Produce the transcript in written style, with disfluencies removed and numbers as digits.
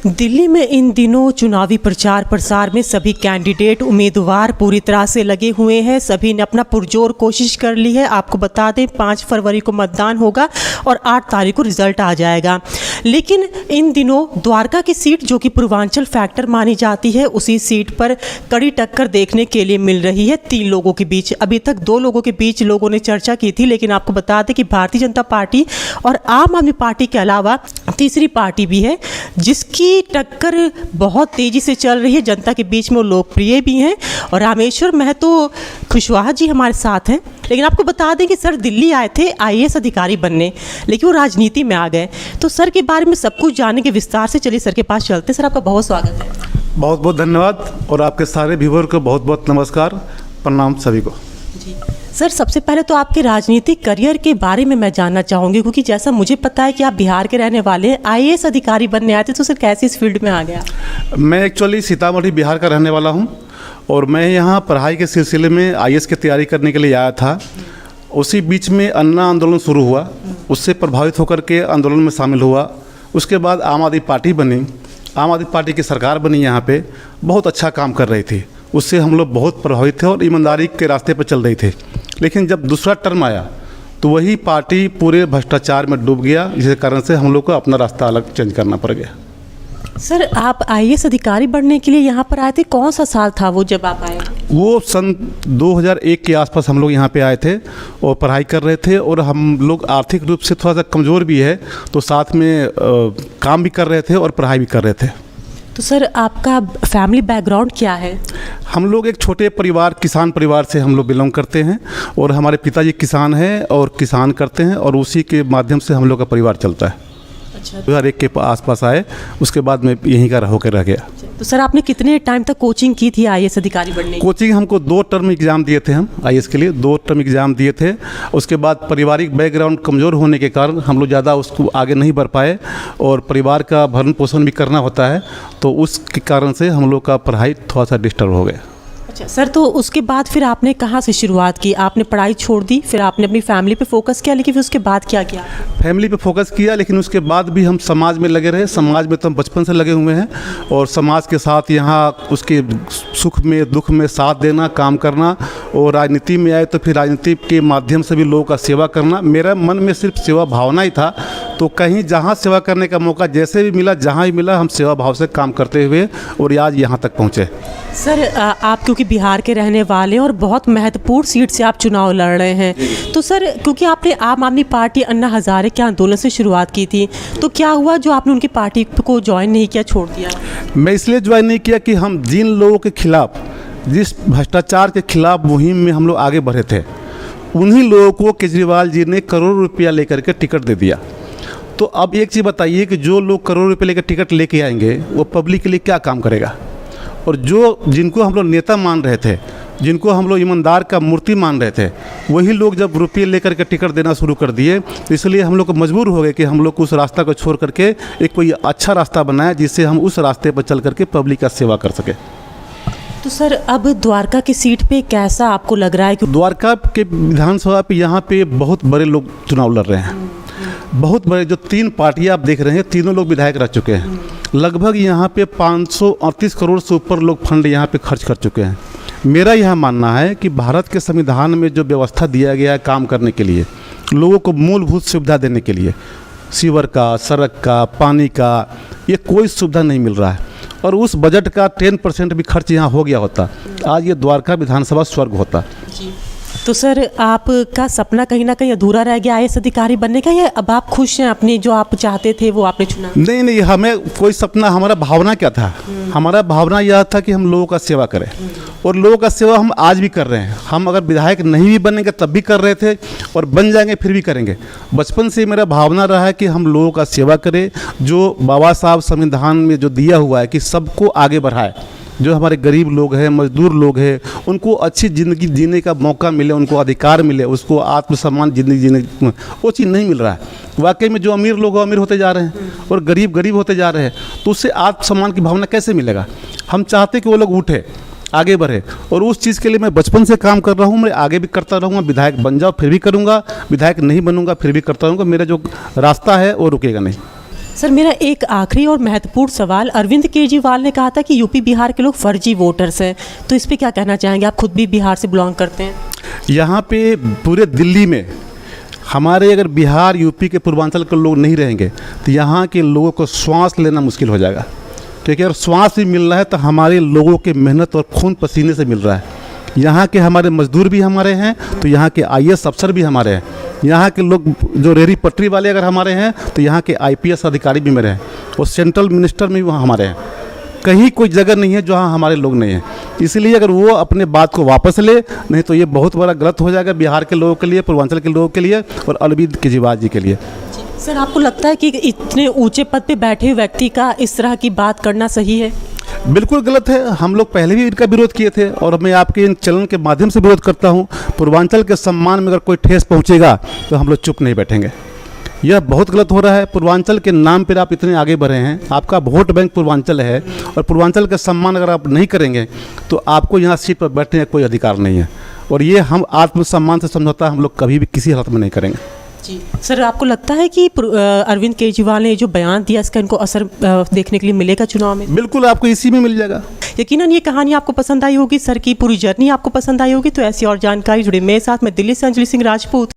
दिल्ली में इन दिनों चुनावी प्रचार प्रसार में सभी कैंडिडेट उम्मीदवार पूरी तरह से लगे हुए हैं। सभी ने अपना पुरजोर कोशिश कर ली है। आपको बता दें 5 फरवरी को मतदान होगा और 8 तारीख को रिजल्ट आ जाएगा। लेकिन इन दिनों द्वारका की सीट जो कि पूर्वांचल फैक्टर मानी जाती है, उसी सीट पर कड़ी टक्कर देखने के लिए मिल रही है 3 लोगों के बीच। अभी तक 2 लोगों के बीच लोगों ने चर्चा की थी, लेकिन आपको बता दें कि भारतीय जनता पार्टी और आम आदमी पार्टी के अलावा तीसरी पार्टी भी है जिसकी टक्कर बहुत तेजी से चल रही है। जनता के बीच में वो लोकप्रिय भी हैं और रामेश्वर महतो खुशवाहा जी हमारे साथ हैं। लेकिन आपको बता दें कि सर दिल्ली आए थे IAS अधिकारी बनने, लेकिन वो राजनीति में आ गए। तो सर के बारे में सब कुछ जानने के विस्तार से चलिए सर के पास चलते। सर आपका बहुत स्वागत है। बहुत बहुत धन्यवाद और आपके सारे व्यूअर को बहुत बहुत नमस्कार, प्रणाम सभी को। जी सर, सबसे पहले तो आपके राजनीतिक करियर के बारे में मैं जानना चाहूँगी, क्योंकि जैसा मुझे पता है कि आप बिहार के रहने वाले हैं। IAS अधिकारी बनने आए थे, तो सर कैसे इस फील्ड में आ गया? मैं एक्चुअली सीतामढ़ी बिहार का रहने वाला हूँ और मैं यहाँ पढ़ाई के सिलसिले में IAS की तैयारी करने के लिए आया था। उसी बीच में अन्ना आंदोलन शुरू हुआ, उससे प्रभावित होकर के आंदोलन में शामिल हुआ। उसके बाद आम आदमी पार्टी बनी, आम आदमी पार्टी की सरकार बनी, यहाँ पे बहुत अच्छा काम कर रही थी। उससे हम लोग बहुत प्रभावित थे और ईमानदारी के रास्ते पर चल रही थे। लेकिन जब दूसरा टर्म आया तो वही पार्टी पूरे भ्रष्टाचार में डूब गया, जिसके कारण से हम लोग को अपना रास्ता अलग चेंज करना पड़ गया। सर आप IAS अधिकारी बनने के लिए यहाँ पर आए थे, कौन सा साल था वो जब आप आए? वो सन 2001 के आसपास हम लोग यहाँ पे आए थे और पढ़ाई कर रहे थे। और हम लोग आर्थिक रूप से थोड़ा सा कमज़ोर भी है, तो साथ में काम भी कर रहे थे और पढ़ाई भी कर रहे थे। तो सर आपका फैमिली बैकग्राउंड क्या है? हम लोग एक छोटे परिवार, किसान परिवार से हम लोग बिलोंग करते हैं और हमारे पिताजी किसान हैं और किसान करते हैं और उसी के माध्यम से हम लोग का परिवार चलता है। अच्छा, 2001 के आसपास आए, उसके बाद मैं यहीं का होकर रह गया। तो सर आपने कितने टाइम तक कोचिंग की थी IAS अधिकारी बनने की? कोचिंग हमको 2 टर्म एग्ज़ाम दिए थे, हम IAS के लिए 2 टर्म एग्ज़ाम दिए थे। उसके बाद पारिवारिक बैकग्राउंड कमज़ोर होने के कारण हम लोग ज़्यादा उसको आगे नहीं बढ़ पाए और परिवार का भरण पोषण भी करना होता है, तो उसके कारण से हम लोग का पढ़ाई थोड़ा सा डिस्टर्ब हो गया। अच्छा सर, तो उसके बाद फिर आपने कहाँ से शुरुआत की? आपने पढ़ाई छोड़ दी, फिर आपने अपनी फैमिली पे फोकस किया, लेकिन फिर उसके बाद क्या किया? फैमिली पे फोकस किया, लेकिन उसके बाद भी हम समाज में लगे रहे। समाज में तो हम बचपन से लगे हुए हैं और समाज के साथ यहाँ उसके सुख में दुख में साथ देना, काम करना। और राजनीति में आए तो फिर राजनीति के माध्यम से भी लोगों का सेवा करना। मेरा मन में सिर्फ सेवा भावना ही था, तो कहीं जहाँ सेवा करने का मौका जैसे भी मिला, जहाँ भी मिला, हम सेवा भाव से काम करते हुए और आज यहाँ तक पहुँचे। सर आप क्योंकि बिहार के रहने वाले हैं और बहुत महत्वपूर्ण सीट से आप चुनाव लड़ रहे हैं, तो सर क्योंकि आपने आम आदमी पार्टी अन्ना हजारे के आंदोलन से शुरुआत की थी, तो क्या हुआ जो आपने उनकी पार्टी को ज्वाइन नहीं किया, छोड़ दिया? मैं इसलिए ज्वाइन नहीं किया कि हम जिन लोगों के खिलाफ, जिस भ्रष्टाचार के खिलाफ मुहिम में हम लोग आगे बढ़े थे, उन्हीं लोगों को केजरीवाल जी ने करोड़ों रुपया लेकर के टिकट दे दिया। तो अब एक चीज़ बताइए कि जो लोग करोड़ों रुपये लेकर टिकट लेके आएंगे वो पब्लिक के लिए क्या काम करेगा? और जिनको हम लोग नेता मान रहे थे, जिनको हम लोग ईमानदार का मूर्ति मान रहे थे, वही लोग जब रुपये लेकर के टिकट देना शुरू कर दिए, तो इसलिए हम लोग को मजबूर हो गए कि हम लोग उस रास्ता को छोड़ करके एक कोई अच्छा रास्ता बनाए जिससे हम उस रास्ते पर चल करके पब्लिक का सेवा कर सकें। तो सर अब द्वारका की सीट पे कैसा आपको लग रहा है? कि द्वारका के विधानसभा पे यहाँ पे बहुत बड़े लोग चुनाव लड़ रहे हैं, बहुत बड़े। जो 3 पार्टियाँ आप देख रहे हैं, तीनों लोग विधायक रह चुके हैं। लगभग यहाँ पे 538 करोड़ से ऊपर लोग फंड यहाँ पे खर्च कर चुके हैं। मेरा यह मानना है कि भारत के संविधान में जो व्यवस्था दिया गया है काम करने के लिए, लोगों को मूलभूत सुविधा देने के लिए, सीवर का, सड़क का, पानी का, ये कोई सुविधा नहीं मिल रहा है। और उस बजट का 10% भी खर्च यहाँ हो गया होता, आज ये द्वारका विधानसभा स्वर्ग होता। जी, तो सर आपका सपना कहीं ना कहीं अधूरा रह गया IAS अधिकारी बनने का, या अब आप खुश हैं अपनी जो आप चाहते थे वो आपने चुना? नहीं, हमें कोई सपना, हमारा भावना क्या था? हमारा भावना यह था कि हम लोगों का सेवा करें और लोगों का सेवा हम आज भी कर रहे हैं। हम अगर विधायक नहीं भी बनेंगे तब भी कर रहे थे और बन जाएंगे फिर भी करेंगे। बचपन से मेरा भावना रहा है कि हम लोगों का सेवा करें, जो बाबा साहब संविधान में जो दिया हुआ है कि सबको आगे बढ़ाए। जो हमारे गरीब लोग हैं, मजदूर लोग हैं, उनको अच्छी ज़िंदगी जीने का मौका मिले, उनको अधिकार मिले, उसको आत्मसम्मान ज़िंदगी जीने, वो चीज़ नहीं मिल रहा है। वाकई में जो अमीर लोग अमीर होते जा रहे हैं और गरीब गरीब होते जा रहे हैं, तो उससे आत्मसम्मान की भावना कैसे मिलेगा? हम चाहते कि वो लोग उठे, आगे बढ़े, और उस चीज़ के लिए मैं बचपन से काम कर रहा हूँ। मैं आगे भी करता रहूँगा। विधायक बन जाओ फिर भी करूँगा, विधायक नहीं बनूँगा फिर भी करता रहूँगा। मेरा जो रास्ता है वो रुकेगा नहीं। सर मेरा एक आखिरी और महत्वपूर्ण सवाल, अरविंद केजरीवाल ने कहा था कि यूपी बिहार के लोग फर्जी वोटर्स हैं, तो इस पे क्या कहना चाहेंगे? आप खुद भी बिहार से बिलोंग करते हैं। यहाँ पे पूरे दिल्ली में हमारे अगर बिहार यूपी के पूर्वांचल के लोग नहीं रहेंगे तो यहाँ के लोगों को श्वास लेना मुश्किल हो जाएगा, क्योंकि अगर श्वास भी मिल रहा है तो हमारे लोगों के मेहनत और खून पसीने से मिल रहा है। यहाँ के हमारे मजदूर भी हमारे हैं, तो यहाँ के IAS अफसर भी हमारे हैं। यहाँ के लोग जो रेहड़ी पटरी वाले अगर हमारे हैं तो यहाँ के IPS अधिकारी भी मेरे हैं, और सेंट्रल मिनिस्टर में भी वहाँ हमारे हैं। कहीं कोई जगह नहीं है जहाँ हमारे लोग नहीं हैं। इसलिए अगर वो अपने बात को वापस ले, नहीं तो ये बहुत बड़ा गलत हो जाएगा बिहार के लोगों के लिए, पूर्वांचल के लोगों के लिए और अरविंद केजरीवाल जी के लिए। सर आपको लगता है कि इतने ऊंचे पद पे बैठे हुए व्यक्ति का इस तरह की बात करना सही है? बिल्कुल गलत है। हम लोग पहले भी इनका विरोध किए थे और मैं आपके इन चैनल के माध्यम से विरोध करता हूँ। पूर्वांचल के सम्मान में अगर कोई ठेस पहुँचेगा तो हम लोग चुप नहीं बैठेंगे। यह बहुत गलत हो रहा है। पूर्वांचल के नाम पर आप इतने आगे बढ़े हैं, आपका वोट बैंक पूर्वांचल है, और पूर्वांचल का सम्मान अगर आप नहीं करेंगे तो आपको यहाँ सीट पर बैठने का कोई अधिकार नहीं है। और ये हम आत्मसम्मान से समझौता हम लोग कभी भी किसी हालत में नहीं करेंगे। जी सर, आपको लगता है कि अरविंद केजरीवाल ने जो बयान दिया इसका इनको असर देखने के लिए मिलेगा चुनाव में? बिल्कुल, आपको इसी में मिल जाएगा। यकीनन ये कहानी आपको पसंद आई होगी, सर की पूरी जर्नी आपको पसंद आई होगी। तो ऐसी और जानकारी जुड़ी मेरे साथ, मैं दिल्ली से अंजलि सिंह राजपूत।